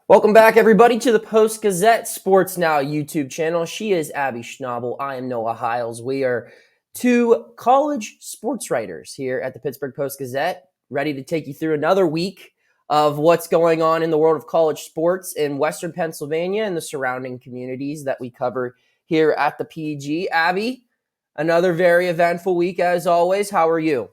Welcome back, everybody, to the Post-Gazette Sports Now YouTube channel. She is Abby Schnable. I am Noah Hiles. We are two college sports writers here at the Pittsburgh Post-Gazette, ready to take you through another week of what's going on in the world of college sports in Western Pennsylvania and the surrounding communities that we cover here at the PG. Abby, another very eventful week as always. How are you?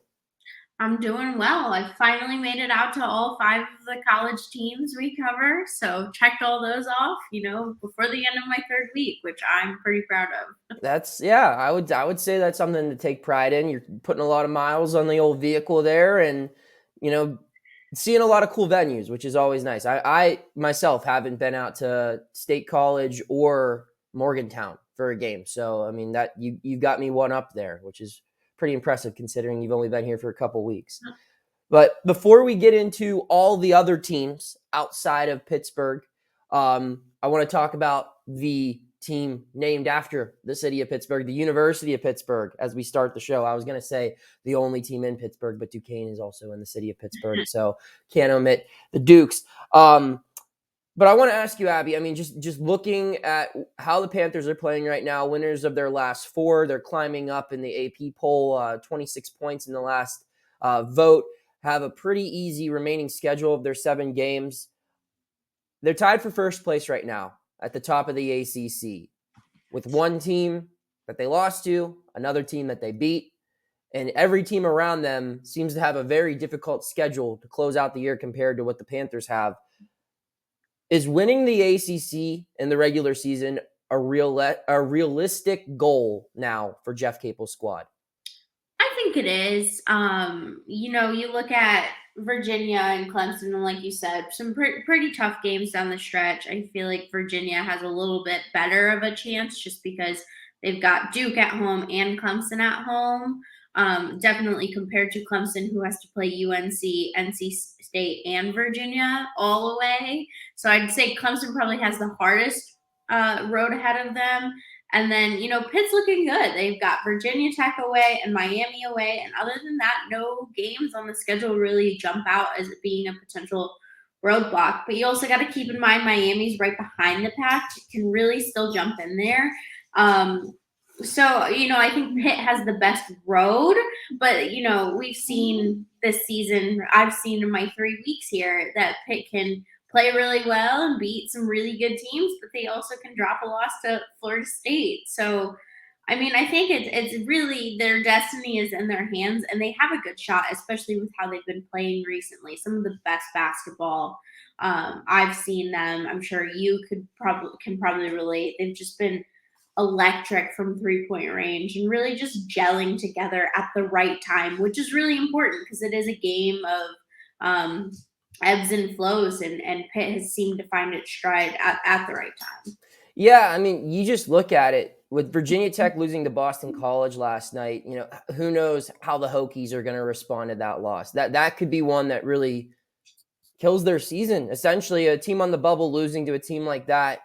I'm doing well. I finally made it out to all five of the college teams we cover. So checked all those off, before the end of my third week, which I'm pretty proud of. I would say that's something to take pride in. You're putting a lot of miles on the old vehicle there, and you know, seeing a lot of cool venues, which is always nice. I myself haven't been out to State College or Morgantown for a game, so I mean that you got me one up there, which is pretty impressive considering you've only been here for a couple weeks. But before we get into all the other teams outside of Pittsburgh, I want to talk about the team named after the city of Pittsburgh, the University of Pittsburgh, as we start the show. I was going to say the only team in Pittsburgh, but Duquesne is also in the city of Pittsburgh, so can't omit the Dukes. But I want to ask you, Abby, I mean, just looking at how the Panthers are playing right now, winners of their last four, they're climbing up in the AP poll, 26 points in the last vote, have a pretty easy remaining schedule of their 7 games. They're tied for first place right now at the top of the ACC with one team that they lost to, another team that they beat, and every team around them seems to have a very difficult schedule to close out the year compared to what the Panthers have. Is winning the ACC in the regular season a realistic goal now for Jeff Capel's squad? I think it is. You look at Virginia and Clemson, and like you said, some pretty tough games down the stretch. I feel like Virginia has a little bit better of a chance just because they've got Duke at home and Clemson at home. Definitely compared to Clemson, who has to play UNC, NC State, and Virginia all away. So I'd say Clemson probably has the hardest road ahead of them. And then, Pitt's looking good. They've got Virginia Tech away and Miami away. And other than that, no games on the schedule really jump out as it being a potential roadblock. But you also got to keep in mind Miami's right behind the pack, can really still jump in there. I think Pitt has the best road, but we've seen this season, I've seen in my 3 weeks here that Pitt can play really well and beat some really good teams, but they also can drop a loss to Florida State. So, I mean, I think it's really their destiny is in their hands, and they have a good shot, especially with how they've been playing recently. Some of the best basketball I've seen them. I'm sure you can probably relate. They've just been electric from 3-point range and really just gelling together at the right time, which is really important because it is a game of ebbs and flows, and Pitt has seemed to find its stride at the right time. Yeah, I mean, you just look at it with Virginia Tech losing to Boston College last night. Who knows how the Hokies are going to respond to that loss? That could be one that really kills their season. Essentially, a team on the bubble losing to a team like that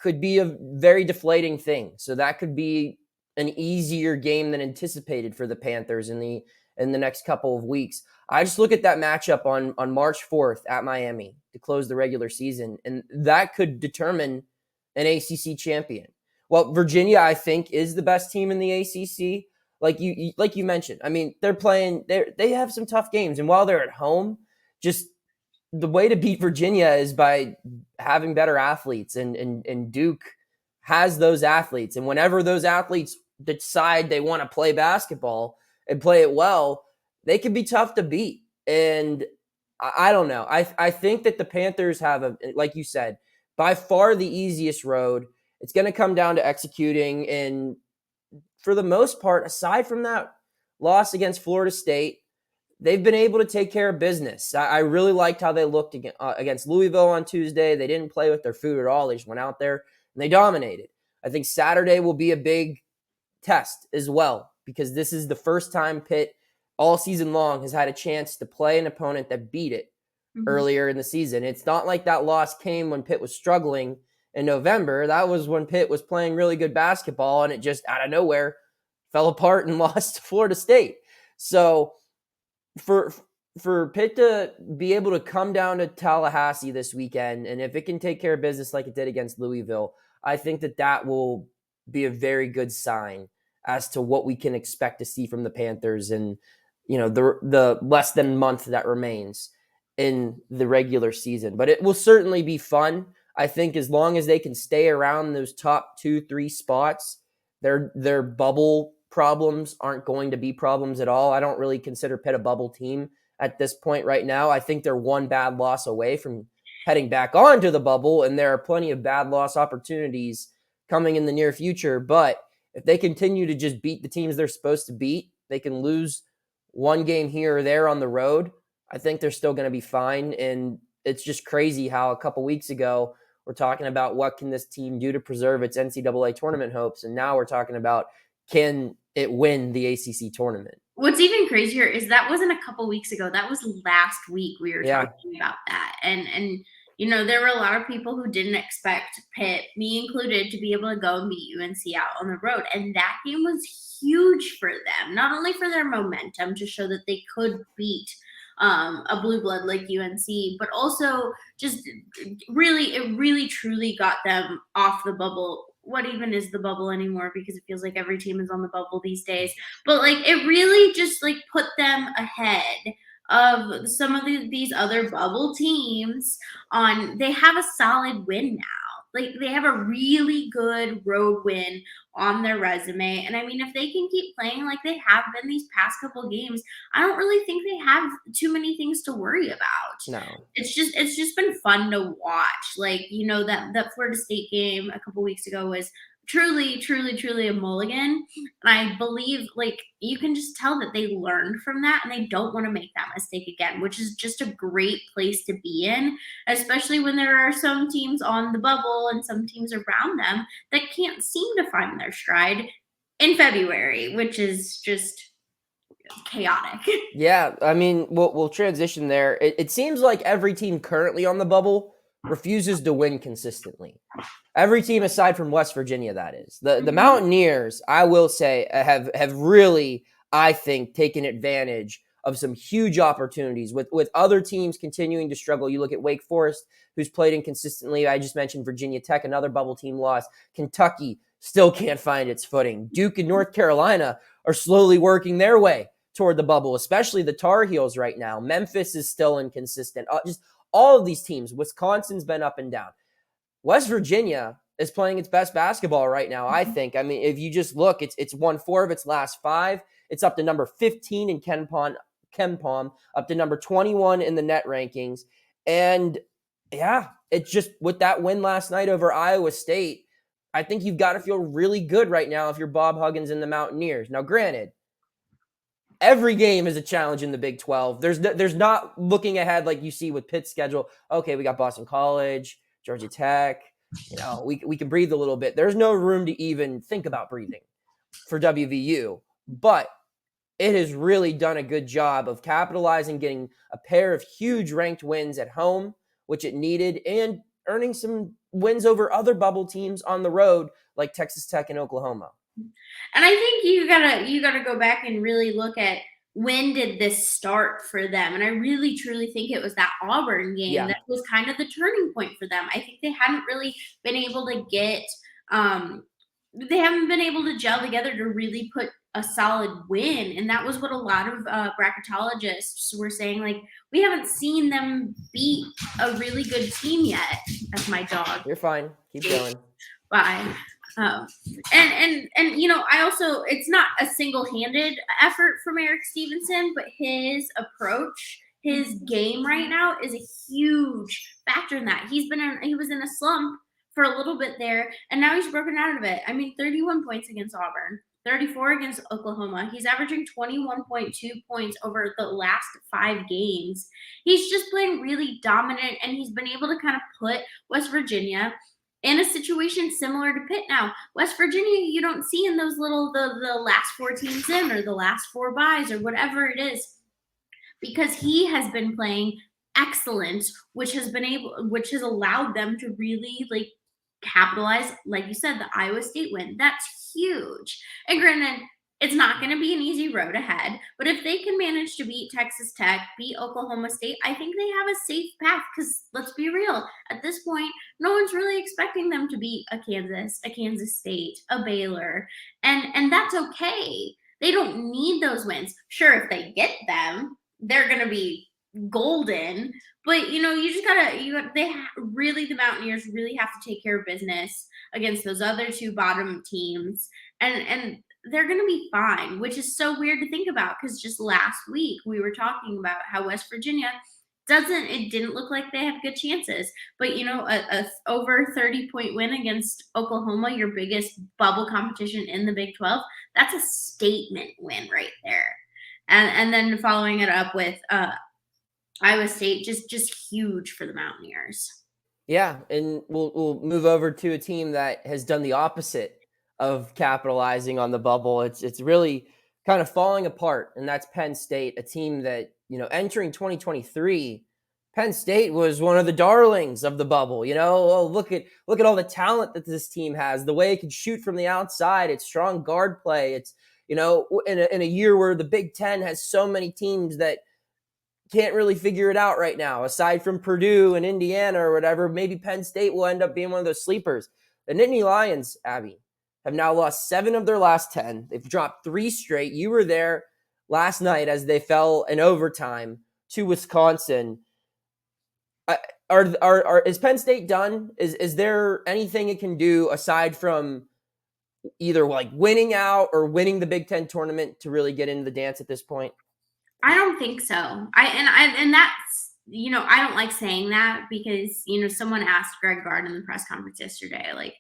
could be a very deflating thing. So that could be an easier game than anticipated for the Panthers in the next couple of weeks. I just look at that matchup on March 4th at Miami to close the regular season, and that could determine an ACC champion. Well, Virginia, I think, is the best team in the ACC. Like you mentioned, I mean, they have some tough games, and while they're at home, just the way to beat Virginia is by having better athletes, and Duke has those athletes. And whenever those athletes decide they want to play basketball and play it well, they can be tough to beat. And I don't know. I think that the Panthers have, like you said, by far the easiest road. It's going to come down to executing. And for the most part, aside from that loss against Florida State, they've been able to take care of business. I really liked how they looked against Louisville on Tuesday. They didn't play with their food at all. They just went out there and they dominated. I think Saturday will be a big test as well, because this is the first time Pitt all season long has had a chance to play an opponent that beat it earlier in the season. It's not like that loss came when Pitt was struggling in November. That was when Pitt was playing really good basketball, and it just out of nowhere fell apart and lost to Florida State. So for for Pitt to be able to come down to Tallahassee this weekend, and if it can take care of business like it did against Louisville, I think that will be a very good sign as to what we can expect to see from the Panthers and the less than month that remains in the regular season. But it will certainly be fun. I think as long as they can stay around those top 2-3 spots, their bubble problems aren't going to be problems at all. I don't really consider Pitt a bubble team at this point right now. I think they're one bad loss away from heading back onto the bubble, and there are plenty of bad loss opportunities coming in the near future. But if they continue to just beat the teams they're supposed to beat, they can lose one game here or there on the road. I think they're still going to be fine. And it's just crazy how a couple weeks ago we're talking about what can this team do to preserve its NCAA tournament hopes, and now we're talking about can it win the ACC tournament. What's even crazier is that wasn't a couple weeks ago. That was last week we were talking about that. And there were a lot of people who didn't expect Pitt, me included, to be able to go and beat UNC out on the road. And that game was huge for them, not only for their momentum to show that they could beat a blue blood like UNC, but also just it really truly got them off the bubble. What even is the bubble anymore? Because it feels like every team is on the bubble these days. But it really just put them ahead of some of these other bubble teams. They have a solid win now. They have a really good road win on their resume. And I mean, if they can keep playing like they have been these past couple games, I don't really think they have too many things to worry about. No. It's just been fun to watch. That Florida State game a couple weeks ago was truly a mulligan. And I believe you can just tell that they learned from that and they don't want to make that mistake again, which is just a great place to be in, especially when there are some teams on the bubble and some teams around them that can't seem to find their stride in February, which is just chaotic. Yeah, I mean, we'll transition there. It seems like every team currently on the bubble refuses to win consistently. Every team aside from West Virginia, that is. The Mountaineers, I will say, have really, I think, taken advantage of some huge opportunities with other teams continuing to struggle. You look at Wake Forest, who's played inconsistently. I just mentioned Virginia Tech, another bubble team loss. Kentucky still can't find its footing. Duke and North Carolina are slowly working their way toward the bubble, especially the Tar Heels right now. Memphis is still inconsistent. Just all of these teams. Wisconsin's been up and down. West Virginia is playing its best basketball right now, I think. I mean, if you just look, it's won 4 of its last 5. It's up to number 15 in KenPom, up to number 21 in the net rankings. And yeah, it's just with that win last night over Iowa State, I think you've got to feel really good right now if you're Bob Huggins and the Mountaineers. Now, granted, every game is a challenge in the Big 12. There's not looking ahead like you see with Pitt's schedule. Okay, we got Boston College, Georgia Tech. We can breathe a little bit. There's no room to even think about breathing for WVU. But it has really done a good job of capitalizing, getting a pair of huge ranked wins at home, which it needed, and earning some wins over other bubble teams on the road like Texas Tech and Oklahoma. And I think you gotta go back and really look at when did this start for them. And I really truly think it was that Auburn game that was kind of the turning point for them. I think they hadn't really been able to they haven't been able to gel together to really put a solid win. And that was what a lot of bracketologists were saying. We haven't seen them beat a really good team yet. That's my dog. You're fine. Keep going. Bye. And I also, it's not a single-handed effort from Eric Stevenson, but his approach, his game right now is a huge factor in that. He was in a slump for a little bit there, and now he's broken out of it. I mean, 31 points against Auburn, 34 against Oklahoma. He's averaging 21.2 points over the last 5 games. He's just playing really dominant, and he's been able to kind of put West Virginia in a situation similar to Pitt now. West Virginia, you don't see in those the last 4 teams in or the last 4 buys or whatever it is, because he has been playing excellent, which has allowed them to really capitalize, like you said, the Iowa State win. That's huge. And granted, It's not going to be an easy road ahead, but if they can manage to beat Texas Tech, beat Oklahoma State, I think they have a safe path because let's be real, at this point, no one's really expecting them to beat a Kansas State, a Baylor, and that's okay. They don't need those wins. Sure, if they get them, they're going to be golden, but you just gotta really, the Mountaineers really have to take care of business against those other two bottom teams, and they're going to be fine, which is so weird to think about because just last week we were talking about how West Virginia didn't look like they had good chances. But a over 30-point win against Oklahoma, your biggest bubble competition in the Big 12, that's a statement win right there. And then following it up with Iowa State, just huge for the Mountaineers. Yeah, and we'll move over to a team that has done the opposite of capitalizing on the bubble. It's really kind of falling apart, and that's Penn State, a team that, entering 2023, Penn State was one of the darlings of the bubble. Oh, look at all the talent that this team has, the way it can shoot from the outside, it's strong guard play. It's, in a year where the Big Ten has so many teams that can't really figure it out right now, aside from Purdue and Indiana or whatever. Maybe Penn State will end up being one of those sleepers. The Nittany Lions, Abby, have now lost 7 of their last 10. They've dropped 3 straight. You were there last night as they fell in overtime to Wisconsin. Is Penn State done? Is there anything it can do aside from either like winning out or winning the Big Ten tournament to really get into the dance at this point? I don't think so. And that's, I don't like saying that because, someone asked Greg Gard in the press conference yesterday, like,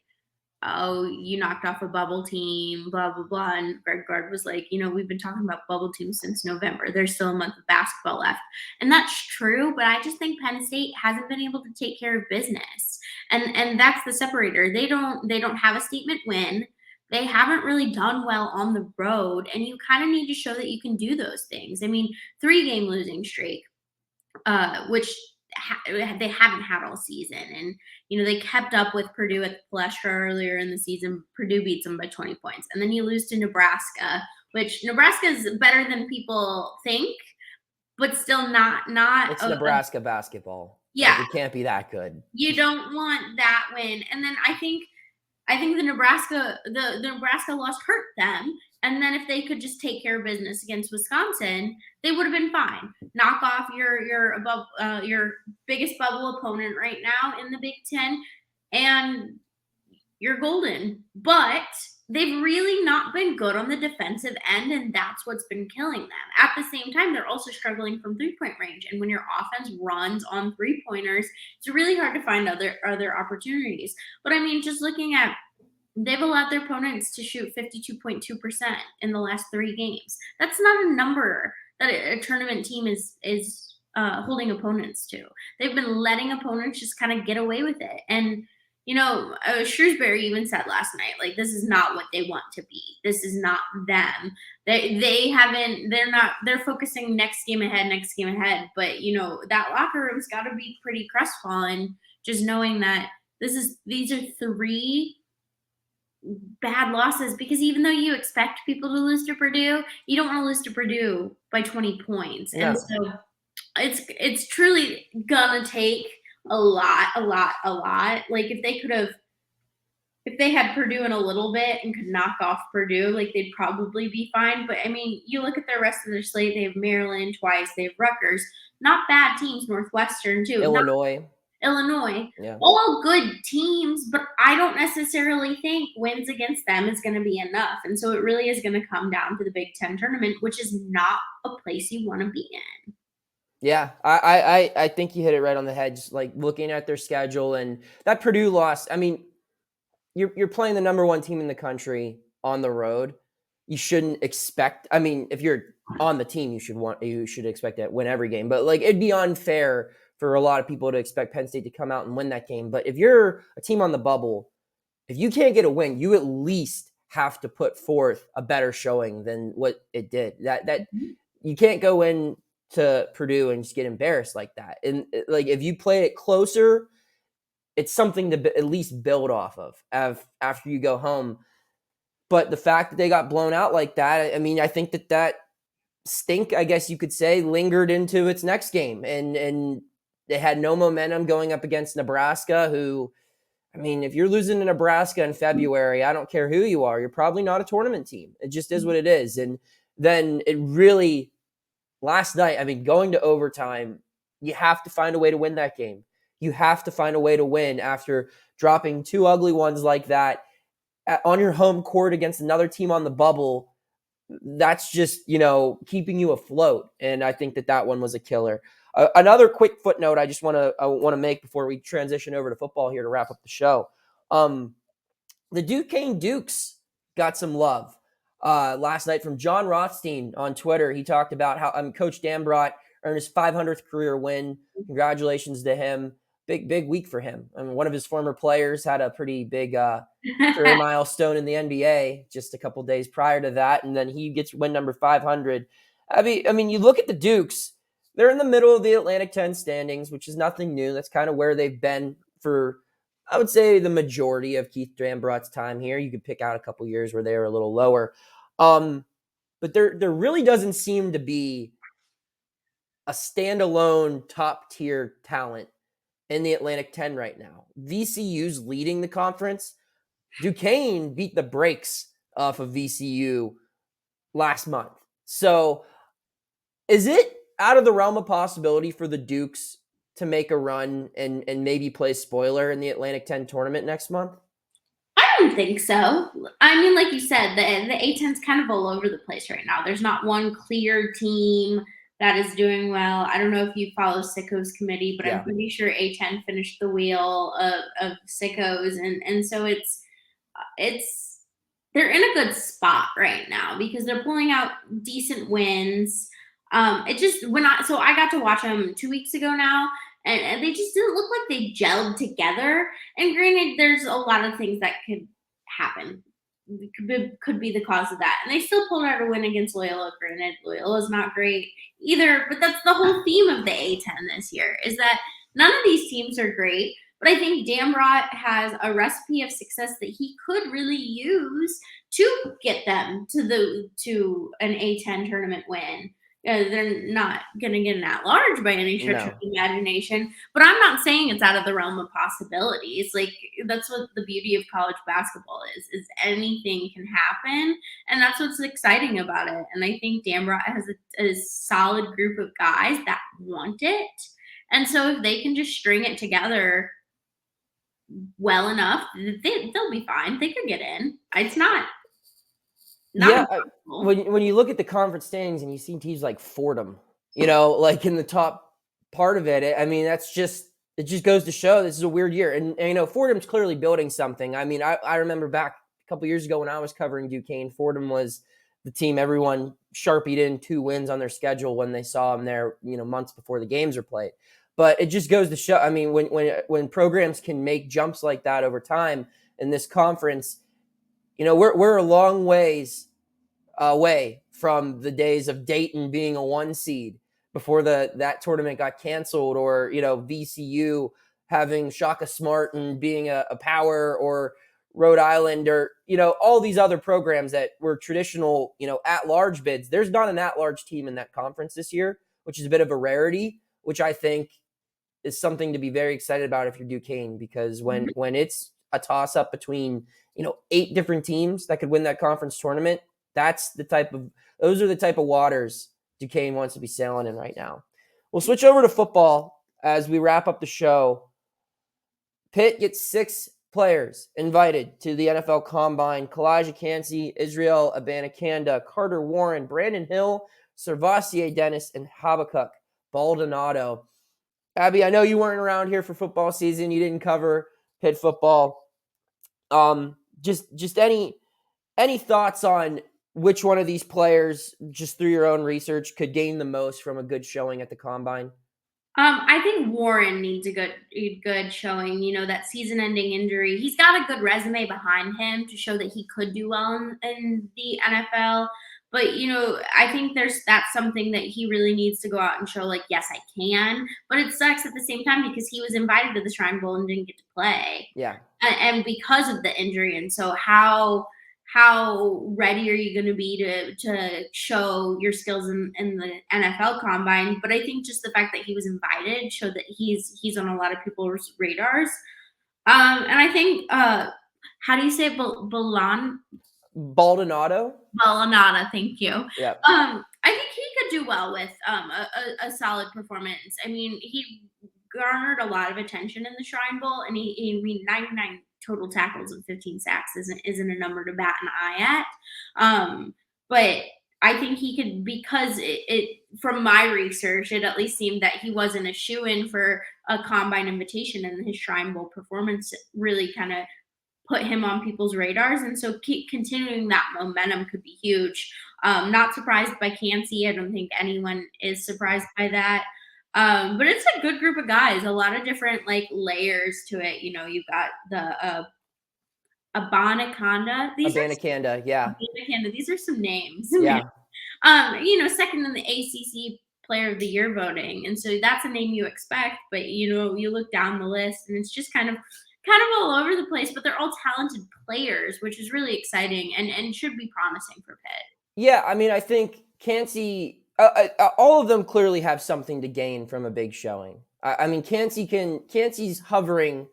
oh, you knocked off a bubble team, blah, blah, blah. And Greg Gard was like, we've been talking about bubble teams since November. There's still a month of basketball left. And that's true, but I just think Penn State hasn't been able to take care of business. And that's the separator. They don't have a statement win. They haven't really done well on the road, and you kind of need to show that you can do those things. I mean, 3-game losing streak, which they haven't had all season. And, they kept up with Purdue at the Palestra earlier in the season. Purdue beats them by 20 points. And then you lose to Nebraska, which Nebraska is better than people think, but still not. It's Nebraska basketball. Yeah. Like, it can't be that good. You don't want that win. And then I think the Nebraska loss hurt them. And then if they could just take care of business against Wisconsin, they would have been fine. Knock off your biggest bubble opponent right now in the Big Ten, and you're golden. But they've really not been good on the defensive end, and that's what's been killing them. At the same time, they're also struggling from 3-point range. And when your offense runs on 3-pointers, it's really hard to find other opportunities. But I mean, just looking at, they've allowed their opponents to shoot 52.2% in the last 3 games. That's not a number that a tournament team is holding opponents to. They've been letting opponents just kind of get away with it. And, Shrewsbury even said last night, like, this is not what they want to be. This is not them. They're focusing next game ahead. But, that locker room's got to be pretty crestfallen just knowing that these are 3 bad losses, because even though you expect people to lose to Purdue, you don't want to lose to Purdue by 20 points. No. And so it's truly gonna take a lot. Like, if they had Purdue in a little bit and could knock off Purdue, like, they'd probably be fine. But I mean, you look at the rest of their slate, they have Maryland twice, they have Rutgers, not bad teams, Northwestern too. Illinois, yeah. All good teams, but I don't necessarily think wins against them is going to be enough. And so it really is going to come down to the Big Ten tournament, which is not a place you want to be in. Yeah, I think you hit it right on the head. Just like looking at their schedule and that Purdue loss. I mean, you're playing the number 1 team in the country on the road. You shouldn't expect. I mean, if you're on the team, you should expect to win every game. But like, it'd be unfair for a lot of people to expect Penn State to come out and win that game. But if you're a team on the bubble, if you can't get a win, you at least have to put forth a better showing than what it did. That you can't go in to Purdue and just get embarrassed like that. And like, if you play it closer, it's something to at least build off of after you go home. But the fact that they got blown out like that, I mean, I think that stink, I guess you could say, lingered into its next game. And they had no momentum going up against Nebraska, who, I mean, if you're losing to Nebraska in February, I don't care who you are, you're probably not a tournament team. It just is what it is. And then it really, last night, I mean, going to overtime, you have to find a way to win that game. You have to find a way to win after dropping two ugly ones like that on your home court against another team on the bubble. That's just, keeping you afloat. And I think that one was a killer. Another quick footnote I just want to make before we transition over to football here to wrap up the show. The Duquesne Dukes got some love last night from John Rothstein on Twitter. He talked about how Coach Dambrot earned his 500th career win. Congratulations to him. Big week for him. I mean, one of his former players had a pretty big career milestone in the NBA just a couple days prior to that, and then he gets win number 500. I mean, you look at the Dukes; they're in the middle of the Atlantic 10 standings, which is nothing new. That's kind of where they've been for, I would say, the majority of Keith Dambrot's time here. You could pick out a couple years where they were a little lower, but there really doesn't seem to be a standalone top tier talent in the Atlantic 10 right now. VCU's leading the conference. Duquesne beat the brakes off of VCU last month. So is it out of the realm of possibility for the Dukes to make a run and maybe play spoiler in the Atlantic 10 tournament next month? I don't think so. I mean, like you said, the A10's kind of all over the place right now. There's not one clear team that is doing well. I don't know if you follow Sickos committee, but I'm pretty sure A10 finished the wheel of Sickos, and so it's they're in a good spot right now because they're pulling out decent wins. I got to watch them 2 weeks ago now, and they just didn't look like they gelled together. And granted, there's a lot of things that could happen. Could be the cause of that. And they still pulled out a win against Loyola. Granted, Loyola's not great either, but that's the whole theme of the A10 this year, is that none of these teams are great. But I think Dambrot has a recipe of success that he could really use to get them to an A10 tournament win. They're not going to get an at-large by any stretch of the imagination, but I'm not saying it's out of the realm of possibilities. Like, that's what the beauty of college basketball is anything can happen, and that's what's exciting about it. And I think Dambrot has a solid group of guys that want it, and so if they can just string it together well enough, they'll be fine. They could get in. It's not when you look at the conference standings and you see teams like Fordham, like in the top part of it, I mean, it just goes to show this is a weird year. And Fordham's clearly building something. I mean, I remember back a couple years ago when I was covering Duquesne, Fordham was the team everyone sharpied in 2 wins on their schedule when they saw them there, months before the games are played. But it just goes to show, I mean, when programs can make jumps like that over time in this conference, we're a long ways away from the days of Dayton being a 1 seed before that tournament got canceled, or VCU having Shaka Smart and being a power, or Rhode Island, or all these other programs that were traditional at-large bids. There's not an at-large team in that conference this year, which is a bit of a rarity, which I think is something to be very excited about if you're Duquesne, because when it's a toss-up between 8 different teams that could win that conference tournament, those are the type of waters Duquesne wants to be sailing in right now. We'll switch over to football as we wrap up the show. Pitt gets 6 players invited to the NFL Combine: Kalijah Cansey, Israel Abanikanda, Carter Warren, Brandon Hill, Servassier Dennis, and Habakkuk Baldonado. Abby, I know you weren't around here for football season. You didn't cover Pitt football. Just any thoughts on which one of these players, just through your own research, could gain the most from a good showing at the Combine? I think Warren needs a good showing. That season-ending injury. He's got a good resume behind him to show that he could do well in the NFL. But, I think that's something that he really needs to go out and show, like, yes, I can. But it sucks at the same time because he was invited to the Shrine Bowl and didn't get to play. Yeah. And because of the injury. And so how how ready are you going to be to show your skills in the NFL combine. But I think just the fact that he was invited showed that he's on a lot of people's radars. And I think how do you say it? Baldonado. Balanada, thank you. Yeah. I think he could do well with a solid performance. I mean, he garnered a lot of attention in the Shrine Bowl, and I mean, 99 total tackles and 15 sacks isn't a number to bat an eye at. But I think he could, because it from my research, it at least seemed that he wasn't a shoe-in for a combine invitation, and his Shrine Bowl performance really kind of put him on people's radars. And so keep continuing that momentum could be huge. Not surprised by Cansey. I don't think anyone is surprised by that. But it's a good group of guys, a lot of different like layers to it. You know, you've got the Abanikanda. Abanikanda, yeah. Abanikanda. These are some names. Yeah. You know, second in the ACC Player of the Year voting, and so that's a name you expect. But you know, you look down the list, and it's just kind of all over the place. But they're all talented players, which is really exciting and should be promising for Pitt. Yeah, I mean, I think Cansey, all of them clearly have something to gain from a big showing. I mean, Cansey's hovering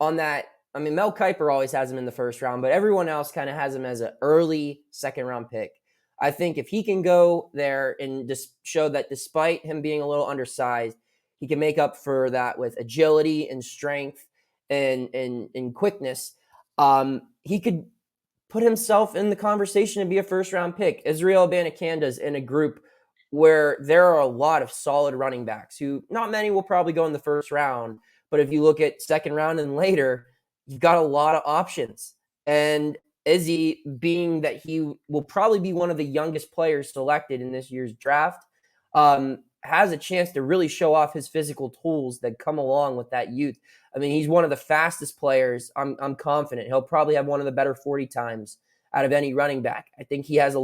on that. I mean, Mel Kiper always has him in the first round, but everyone else kind of has him as an early second round pick. I think if he can go there and just show that despite him being a little undersized, he can make up for that with agility and strength and quickness. He could put himself in the conversation and be a first round pick. Israel Abanikanda's in a group where there are a lot of solid running backs who not many will probably go in the first round. But if you look at second round and later, you've got a lot of options. And Izzy, being that he will probably be one of the youngest players selected in this year's draft, has a chance to really show off his physical tools that come along with that youth. I mean, he's one of the fastest players. I'm confident he'll probably have one of the better 40 times out of any running back. I think he has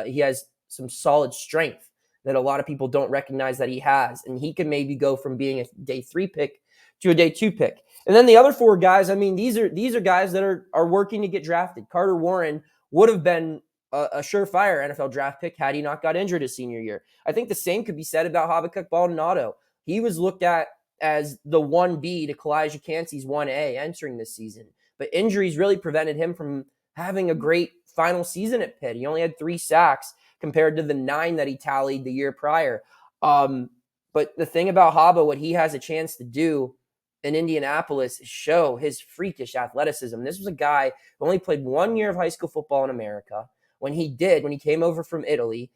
he has some solid strength that a lot of people don't recognize that he has. And he can maybe go from being a day 3 pick to a day 2 pick. And then the other 4 guys, I mean, these are guys that are working to get drafted. Carter Warren would have been a surefire NFL draft pick had he not got injured his senior year. I think the same could be said about Habakkuk Baldonado. He was looked at as the 1B to Kalijah Cansey's 1A entering this season. But injuries really prevented him from having a great final season at Pitt. He only had 3 sacks compared to the 9 that he tallied the year prior. But the thing about Haba, what he has a chance to do in Indianapolis is show his freakish athleticism. This was a guy who only played 1 year of high school football in America. When he came over from Italy,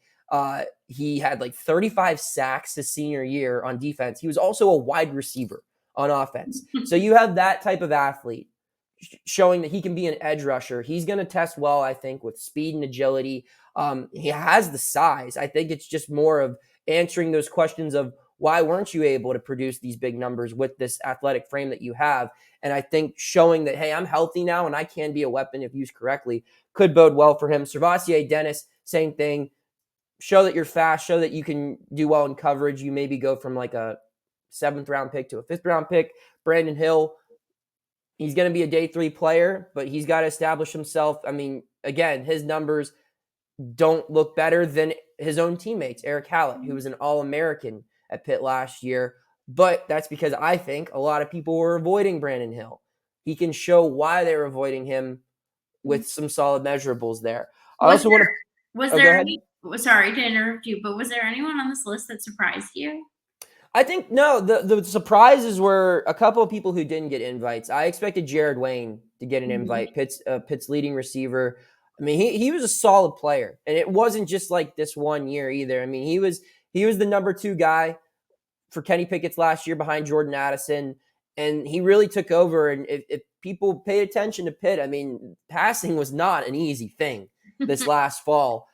he had like 35 sacks his senior year on defense. He was also a wide receiver on offense. So you have that type of athlete showing that he can be an edge rusher. He's going to test well, I think, with speed and agility. He has the size. I think it's just more of answering those questions of why weren't you able to produce these big numbers with this athletic frame that you have? And I think showing that, hey, I'm healthy now and I can be a weapon if used correctly could bode well for him. Servassier Dennis, same thing. Show that you're fast, show that you can do well in coverage. You maybe go from like a 7th round pick to a 5th round pick. Brandon Hill, he's going to be a day 3 player, but he's got to establish himself. I mean, again, his numbers don't look better than his own teammates. Eric Hallett, who was an All-American at Pitt last year, but that's because I think a lot of people were avoiding Brandon Hill. He can show why they're avoiding him with some solid measurables there. Sorry to interrupt you, but was there anyone on this list that surprised you? I think no. The surprises were a couple of people who didn't get invites. I expected Jared Wayne to get an invite. Pitt's leading receiver. I mean, he was a solid player, and it wasn't just like this 1 year either. I mean, he was the number 2 guy for Kenny Pickett's last year behind Jordan Addison, and he really took over. And if people paid attention to Pitt, I mean, passing was not an easy thing this last fall.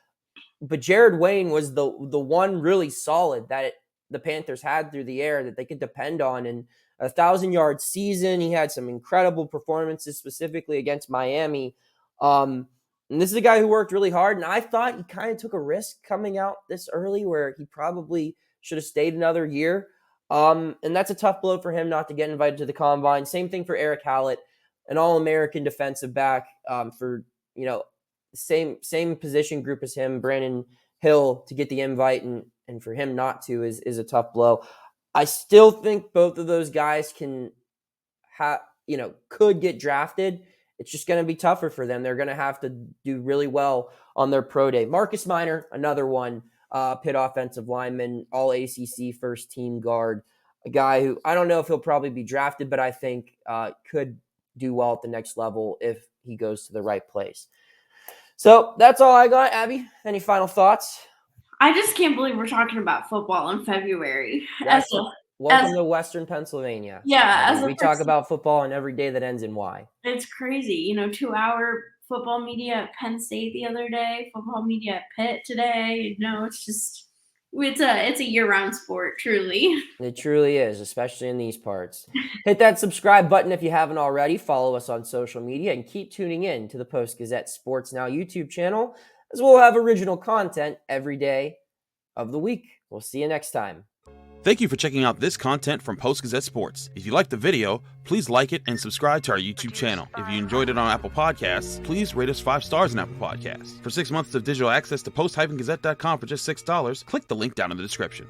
But Jared Wayne was the one really solid that the Panthers had through the air that they could depend on. And 1,000-yard season, he had some incredible performances, specifically against Miami. And this is a guy who worked really hard. And I thought he kind of took a risk coming out this early where he probably should have stayed another year. And that's a tough blow for him not to get invited to the combine. Same thing for Eric Hallett, an All-American defensive back for, same position group as him, Brandon Hill, to get the invite, and for him not to is a tough blow. I still think both of those guys could get drafted. It's just going to be tougher for them. They're going to have to do really well on their pro day. Marcus Minor, another one, Pitt offensive lineman, all ACC first team guard, a guy who I don't know if he'll probably be drafted, but I think could do well at the next level if he goes to the right place. So that's all I got. Abby, any final thoughts? I just can't believe we're talking about football in February. Welcome to Western Pennsylvania. Yeah. We talk about football on every day that ends in Y. It's crazy. 2-hour football media at Penn State the other day, football media at Pitt today. It's just, it's a year-round sport, truly. It truly is, especially in these parts. Hit that subscribe button if you haven't already. Follow us on social media and keep tuning in to the Post-Gazette Sports Now YouTube channel, as we'll have original content every day of the week. We'll see you next time. Thank you for checking out this content from Post-Gazette Sports. If you liked the video, please like it and subscribe to our YouTube channel. If you enjoyed it on Apple Podcasts, please rate us 5 stars on Apple Podcasts. For 6 months of digital access to post-gazette.com for just $6, click the link down in the description.